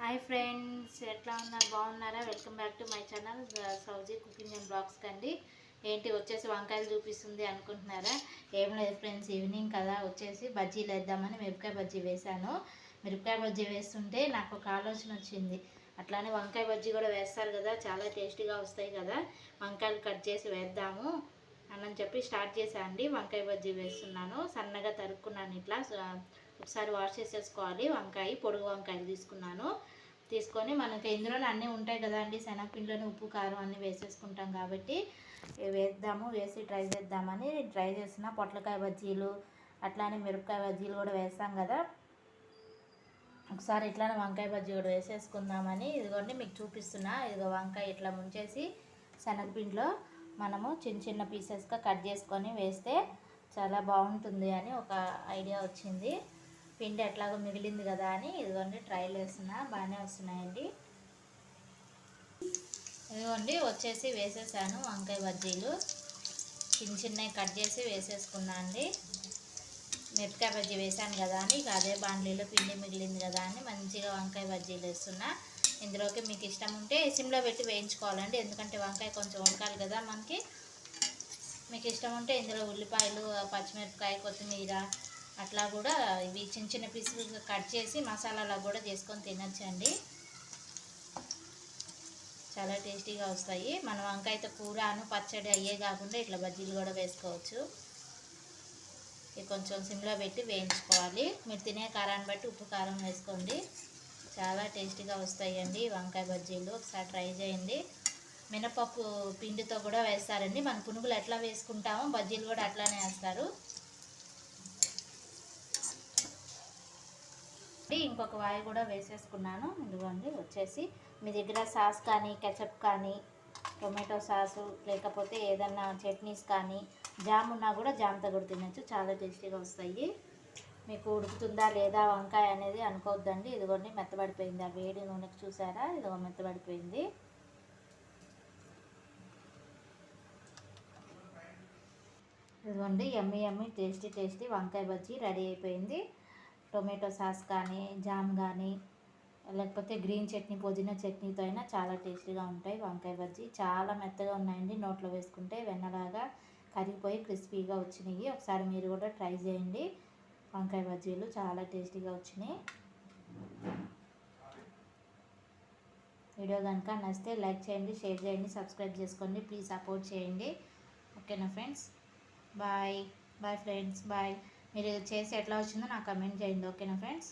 Hi friends, ఎట్లా ఉన్నారు? బాగున్నారా? Welcome back to my channel Sowji cooking and blogs కండి. ఏంటి వచ్చేసి వంకాయలు చూపిస్తుంది అనుకుంటున్నారా? ఏం లేదు ఫ్రెండ్స్, ఈవినింగ్ కదా, వచ్చేసి బజ్జీలు వేద్దామని మిరపకాయ బజ్జీ వేశాను. మిరపకాయ బజ్జీ వేస్తుంటే నాకు ఒక ఆలోచన వచ్చింది. అట్లానే వంకాయ బజ్జీ కూడా వేస్తారు కదా, చాలా టేస్టీగా వస్తాయి కదా, వంకాయలు కట్ చేసి వేద్దాము అని చెప్పి స్టార్ట్ చేశాను అండి. వంకాయ బజ్జీ వేస్తున్నాను, సన్నగా తరుక్కున్నాను. ఇట్లా ఒకసారి వాష్ చేసేసుకోవాలి. వంకాయ పొడుగు వంకాయలు తీసుకొని మనకి ఇందులోనే అన్నీ ఉంటాయి కదా అండి, శనగపిండిలోనే ఉప్పు కారం అన్నీ వేసేసుకుంటాం కాబట్టి వేసి ట్రై చేద్దామని ట్రై చేసిన. పొట్లకాయ బజ్జీలు అట్లానే మిరపకాయ బజ్జీలు కూడా వేస్తాం కదా, ఒకసారి ఇట్లానే వంకాయ బజ్జీ కూడా వేసేసుకుందామని ఇదిగోండి మీకు చూపిస్తున్నా. ఇదిగో వంకాయ ఇట్లా ముంచేసి శనగపిండిలో మనము చిన్న చిన్న పీసెస్గా కట్ చేసుకొని వేస్తే చాలా బాగుంటుంది అని ఒక ఐడియా వచ్చింది. పిండి ఎట్లాగో మిగిలింది కదా అని ఇదిగోండి ట్రైల్ వేస్తున్నా, బాగానే వస్తున్నాయండి. ఇదిగోండి వచ్చేసి వేసేసాను వంకాయ బజ్జీలు, చిన్న చిన్నవి కట్ చేసి వేసేసుకున్నా అండి. మిరపకాయ బజ్జీ వేసాను కదా అని ఇక అదే బాండ్లీలో పిండి మిగిలింది కదా అని మంచిగా వంకాయ బజ్జీలు వేస్తున్నా. ఇందులోకి మీకు ఇష్టం ఉంటే సిమ్లో పెట్టి వేయించుకోవాలండి, ఎందుకంటే వంకాయ కొంచెం ఉడకాలి కదా మనకి. మీకు ఇష్టం ఉంటే ఇందులో ఉల్లిపాయలు, పచ్చిమిరపకాయ, కొత్తిమీర అట్లా కూడా ఇవి చిన్న చిన్న పీసులు కట్ చేసి మసాలాలా కూడా చేసుకొని తినచ్చండి, చాలా టేస్టీగా వస్తాయి. మన వంకాయతో కూరను పచ్చడి అయ్యే కాకుండా ఇట్లా బజ్జీలు కూడా వేసుకోవచ్చు. ఇది కొంచెం సిమ్లో పెట్టి వేయించుకోవాలి. మీరు తినే కారాన్ని బట్టి ఉప్పు కారం వేసుకోండి, చాలా టేస్టీగా వస్తాయండి వంకాయ బజ్జీలు. ఒకసారి ట్రై చేయండి. మినపప్పు పిండితో కూడా వేస్తారండి, మన పునుగులు ఎట్లా వేసుకుంటామో బజ్జీలు కూడా అట్లానే వేస్తారు. ఇంకొక వాయి కూడా వేసేసుకున్నాను. ఇదిగోండి వచ్చేసి మీ దగ్గర సాస్ కానీ, కెచప్ కానీ, టొమాటో సాసు, లేకపోతే ఏదన్నా చట్నీస్ కానీ, జామ్ ఉన్నా కూడా జామ్తో కూడా తినచ్చు, చాలా టేస్టీగా వస్తాయి. మీకు ఉడుకుతుందా లేదా వంకాయ అనేది అనుకోవద్దండి. ఇదిగోండి మెత్తబడిపోయింది, ఆ వేడి నూనెకి చూసారా, ఇదిగో మెత్తబడిపోయింది. ఇదిగోండి యమ్మీ యమ్మీ టేస్టీ వంకాయ బజ్జీ రెడీ అయిపోయింది. టొమాటో సాస్ కానీ, జామ్ కానీ, లేకపోతే గ్రీన్ చట్నీ, పుదీనా చట్నీతో అయినా చాలా టేస్టీగా ఉంటాయి వంకాయ బజ్జీ. చాలా మెత్తగా ఉన్నాయండి, నోట్లో వేసుకుంటే వెన్నలాగా కరిగిపోయి క్రిస్పీగా వచ్చినాయి. ఒకసారి మీరు కూడా ట్రై చేయండి, వంకాయ బజ్జీలు చాలా టేస్టీగా వచ్చినాయి. వీడియో కనుక నచ్చితే లైక్ చేయండి, షేర్ చేయండి, సబ్స్క్రైబ్ చేసుకోండి, ప్లీజ్ సపోర్ట్ చేయండి. ఓకేనా ఫ్రెండ్స్? Bye friends, bye. మీరు చేసి ఎట్లా వచ్చిందో నాకు కమెంట్ చేయండి. ఓకేనా ఫ్రెండ్స్?